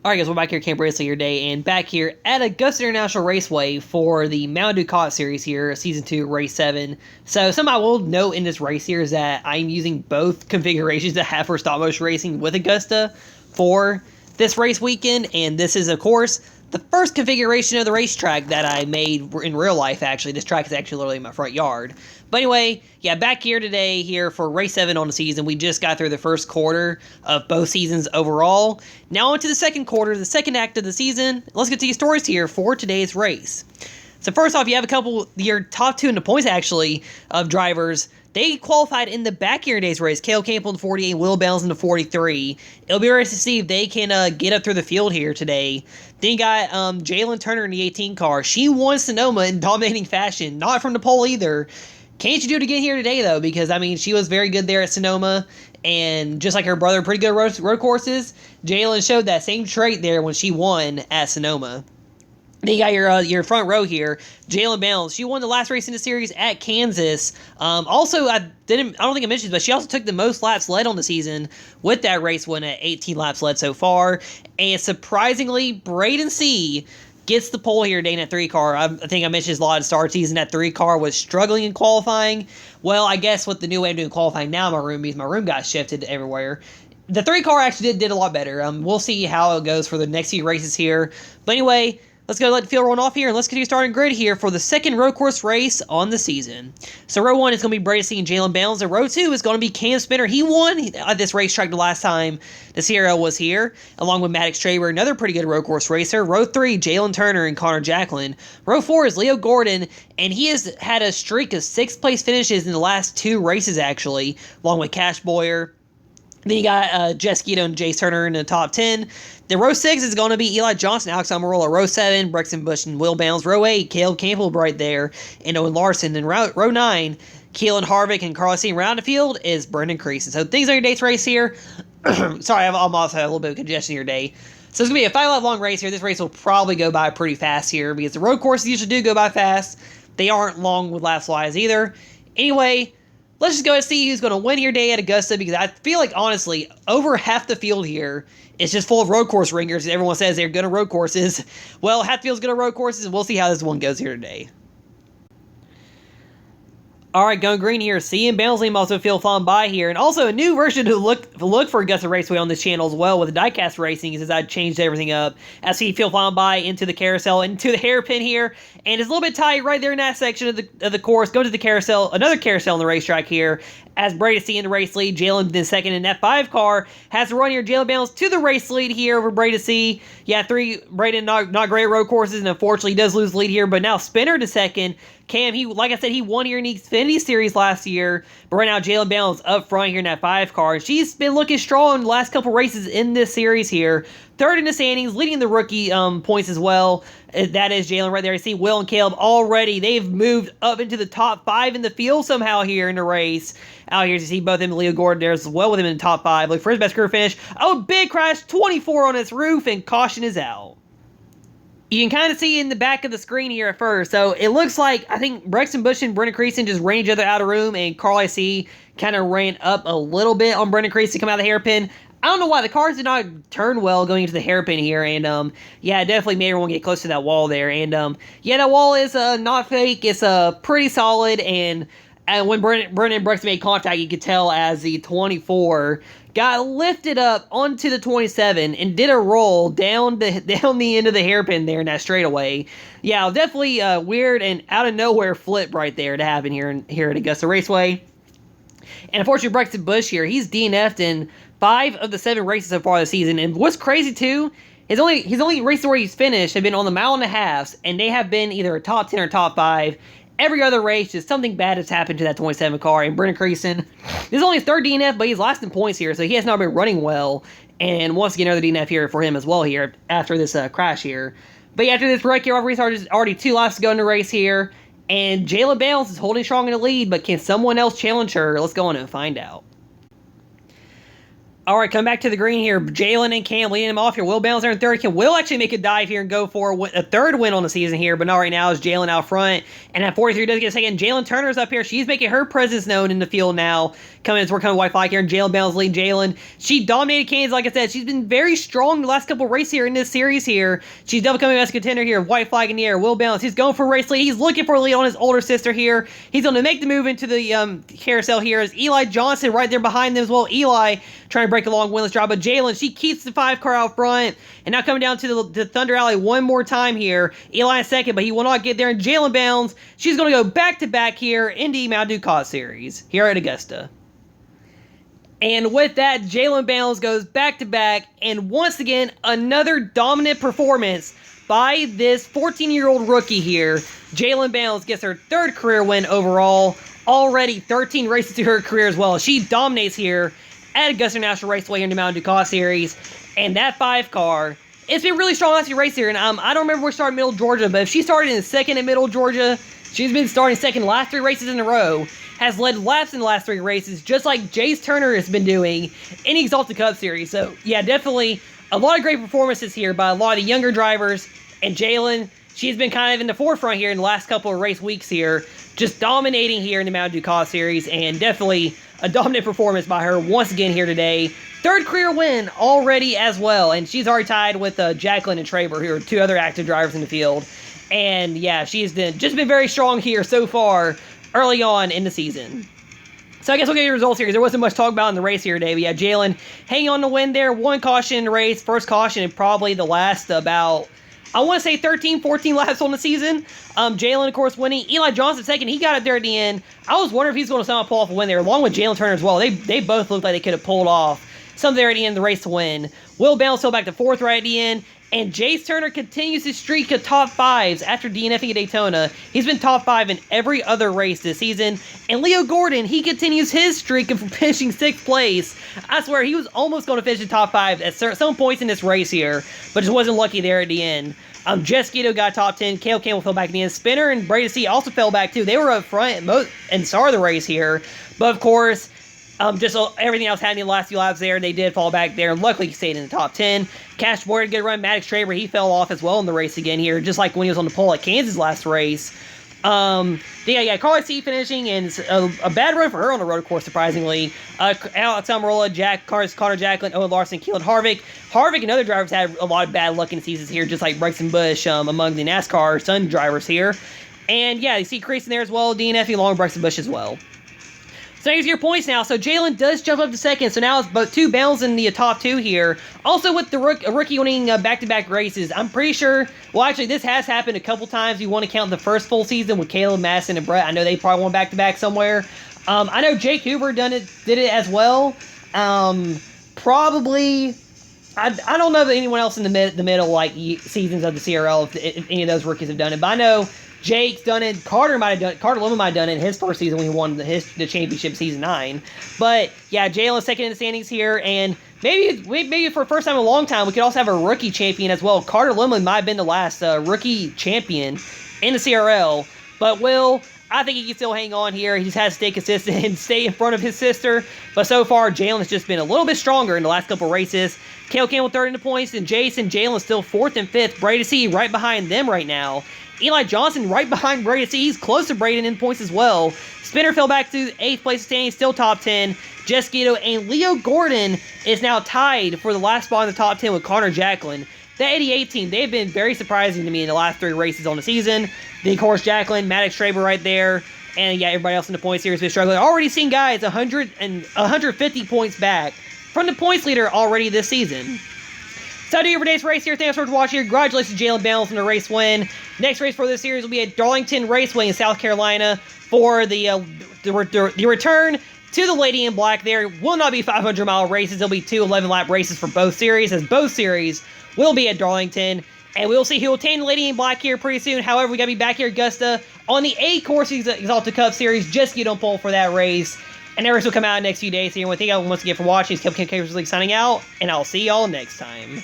Alright guys, we're back here at Camp Raceway your day, and back here at Augusta International Raceway for the Mountain Dew COT Series here, Season 2, Race 7. So something I will note in this race here is that I'm using both configurations that I have for stop motion racing with Augusta for this race weekend, and this is, of course, the first configuration of the racetrack that I made in real life, actually. This track is actually literally in my front yard. But anyway, yeah, back here today here for Race 7 on the season. We just got through the first quarter of both seasons overall. Now on to the second quarter, the second act of the season. Let's get to your stories here for today's race. So first off, you have a couple, your top two in the points, actually, of drivers. They qualified in the back here in today's race. Caleb Campbell in the 48, Will Bales in the 43. It'll be nice to see if they can get up through the field here today. Then you got Jalen Turner in the 18 car. She won Sonoma in dominating fashion. Not from the pole either. Can't you do it again here today, though? Because, I mean, she was very good there at Sonoma. And just like her brother, pretty good road courses. Jalen showed that same trait there when she won at Sonoma. Then you got your front row here, Jalen Bales. She won the last race in the series at Kansas. Also, I don't think I mentioned, but she also took the most laps led on the season with that race win at 18 laps led so far. And surprisingly, Braden C gets the pole here today in that 3 car. I think I mentioned his lot of start season. That 3 car was struggling in qualifying. Well, I guess with the new way of doing qualifying now, my room got shifted everywhere. The 3 car actually did a lot better. We'll see how it goes for the next few races here. But anyway, let's go let the field run off here, and let's get you started grid here for the second road course race on the season. So row 1 is going to be Brady C and Jalen Bales, and row 2 is going to be Cam Spinner. He won at this racetrack the last time the CRL was here, along with Maddox Traber, another pretty good road course racer. Row 3, Jalen Turner and Connor Jacqueline. Row 4 is Leo Gordon, and he has had a streak of 6th place finishes in the last 2 races, actually, along with Cash Boyer. Then you got Jess Guido and Jace Turner in the top 10. The row 6 is going to be Eli Johnson, Alex Almirola. Row 7, Brexton Bush and Will Bales. Row 8, Caleb Campbell right there, and Owen Larson. And row 9, Keelan Harvick and Carlos C. Round the field is Brendan Creason. So things on your day's race here. Sorry, I've almost had a little bit of congestion your day. So it's going to be a 5-lap long race here. This race will probably go by pretty fast here because the road courses usually do go by fast. They aren't long with lap flies either. Anyway, let's just go and see who's going to win here today at Augusta, because I feel like, honestly, over half the field here is just full of road course ringers. Everyone says they're good at road courses. Well, half the field's good at road courses, and we'll see how this one goes here today. Alright, going green here. CM Bales also feel flying by here. And also a new version to look for Augusta Raceway on this channel as well with the diecast racing, since I changed everything up. As he feel flying by into the carousel, into the hairpin here. And it's a little bit tight right there in that section of the course. Go to the carousel, another carousel on the racetrack here. As Brady C in the race lead, Jalen in second in that 5 car. Has to run here. Jalen Bales to the race lead here over Brady C. Yeah, 3 Braden not great road courses, and unfortunately he does lose the lead here. But now Spinner to second. Cam, like I said, he won here in the Xfinity Series last year. But right now Jalen Bales up front here in that 5 car. She's been looking strong in the last couple races in this series here. 3rd in the standings, leading the rookie points as well. That is Jalen right there. You see Will and Caleb already. They've moved up into the top 5 in the field somehow here in the race. Out here, you see both him and Leo Gordon there as well with him in the top 5. Look for his best career finish. Oh, big crash, 24 on its roof, and caution is out. You can kind of see in the back of the screen here at first. So it looks like, I think Brexton Bush and Brendan Creason just ran each other out of room, and Carl IC kind of ran up a little bit on Brendan Creason to come out of the hairpin. I don't know why the cars did not turn well going into the hairpin here, and yeah, it definitely made everyone get close to that wall there. And yeah, that wall is not fake. It's pretty solid, and when Brendan and Brexton made contact, you could tell as the 24 got lifted up onto the 27 and did a roll down the end of the hairpin there in that straightaway. Yeah, definitely a weird and out of nowhere flip right there to happen here at Augusta Raceway. And unfortunately, Brexton Bush here, he's DNF'd in 5 of the 7 races so far this season. And what's crazy too, his only races where he's finished have been on the mile and a half, and they have been either a top 10 or top 5. Every other race, just something bad has happened to that 27 car. And Brendan Creason, this is only his 3rd DNF, but he's last in points here, so he has not been running well. And once again, another DNF here for him as well here after this crash here. But yeah, after this wreck here, already 2 laps to go in the race here. And Jalen Bales is holding strong in the lead, but can someone else challenge her? Let's go on and find out. All right, come back to the green here. Jalen and Cam leading him off here. Will Bounds there in third. Can Will actually make a dive here and go for a third win on the season here? But not right now is Jalen out front. And at 43 does get a second. Jalen Turner's up here. She's making her presence known in the field now. Coming as we're coming white flag here. And Jalen Bounds leading Jalen. She dominated Kansas, like I said. She's been very strong the last couple of races here in this series here. She's double coming as a contender here. White flag in the air. Will Bounds. He's going for a race lead. He's looking for a lead on his older sister here. He's going to make the move into the carousel here as Eli Johnson right there behind them as well. Eli trying to break a long winless drive, but Jalen, she keeps the 5 car out front, and now coming down to the Thunder Alley one more time here. Eli in second, but he will not get there, and Jalen Bounds, she's going to go back-to-back here in the Mountain Dew COT Series here at Augusta. And with that, Jalen Bounds goes back-to-back, and once again, another dominant performance by this 14-year-old rookie here. Jalen Bounds gets her 3rd career win overall, already 13 races to her career as well. She dominates here at Augusta National Raceway in the Mountain Dew COT Series. And that 5 car, it's been really strong last few races here. And I don't remember where she started Middle Georgia, but if she started in second at Middle Georgia, she's been starting second the last 3 races in a row. Has led laps in the last 3 races, just like Jace Turner has been doing in the Exalted Cup Series. So, yeah, definitely a lot of great performances here by a lot of the younger drivers. And Jalen, she's been kind of in the forefront here in the last couple of race weeks here, just dominating here in the Mountain Dew COT Series, and definitely a dominant performance by her once again here today. 3rd career win already as well, and she's already tied with Jacqueline and Traber, who are 2 other active drivers in the field. And yeah, she's just been very strong here so far early on in the season. So I guess we'll get the results here because there wasn't much talk about in the race here today. But yeah, Jalen hanging on to win there. 1 caution in the race, first caution, and probably the last about, I want to say 13, 14 laps on the season. Jalen, of course, winning. Eli Johnson second. He got it there at the end. I was wondering if he's going to somehow pull off a win there, along with Jalen Turner as well. They both looked like they could have pulled off something there at the end of the race to win. Will Bounds fell back to 4th right at the end. And Jace Turner continues his streak of top 5s after DNFing at Daytona. He's been top 5 in every other race this season. And Leo Gordon, he continues his streak of finishing 6th place. I swear, he was almost going to finish in top 5 at some points in this race here, but just wasn't lucky there at the end. Jess Guido got top 10. Cale Campbell fell back in the end. Spinner and Brady C also fell back too. They were up front and started the race here. But of course, just everything else happening in the last few laps there, they did fall back there. And luckily, he stayed in the top 10. Cash Boyd, good run. Maddox Traber, he fell off as well in the race again here, just like when he was on the pole at Kansas last race. Yeah, Carly C finishing, and a bad run for her on the road course, surprisingly. Alex Almirola, Connor Jacqueline, Owen Larson, Keelan Harvick. Harvick and other drivers had a lot of bad luck in seasons here, just like Bryson Busch among the NASCAR Sun drivers here. And yeah, you see Crease in there as well, DNFing along with Bryson Busch as well. So here's your points now. So Jalen does jump up to second. So now it's both 2 Bounds in the top 2 here. Also with the rookie winning back-to-back races, I'm pretty sure, well actually this has happened a couple times. You want to count the first full season with Caleb, Madison, and Brett. I know they probably won back-to-back somewhere. I know Jake Hoover did it as well. Probably, I don't know that anyone else in the middle like seasons of the CRL if any of those rookies have done it. But I know Jake's done it. Carter Lemon might have done it in his first season when he won the championship season 9. But yeah, Jalen's second in the standings here, and maybe for the first time in a long time, we could also have a rookie champion as well. Carter Lemon might have been the last rookie champion in the CRL, but I think he can still hang on here. He just has to stay consistent and stay in front of his sister. But so far, Jalen has just been a little bit stronger in the last couple races. Cale Campbell 3rd in the points, and Jalen still 4th and 5th. Brady C right behind them right now. Eli Johnson right behind Brady C. He's close to Braden in points as well. Spinner fell back to 8th place standing, still top 10. Jess Guido and Leo Gordon is now tied for the last spot in the top 10 with Connor Jacqueline. The 88 team, they've been very surprising to me in the last 3 races on the season. Then, of course, Jacqueline, Maddox Traber right there. And, yeah, everybody else in the point series has been struggling. Already seen guys 100 and 150 points back from the points leader already this season. So, do your today's race here. Thanks for watching. Congratulations to Jalen Bounds on the race win. Next race for this series will be at Darlington Raceway in South Carolina for the return to the Lady in Black. There will not be 500-mile races. There'll be 2 11-lap races for both series, as both series will be at Darlington. And we'll see who will obtain the Lady in Black here pretty soon. However, we got to be back here at Augusta on the A-Course Exalted Cup Series. Just get on pole for that race. And that race will come out in the next few days here. And thank you all once again for watching. It's Kevin League signing out, and I'll see y'all next time.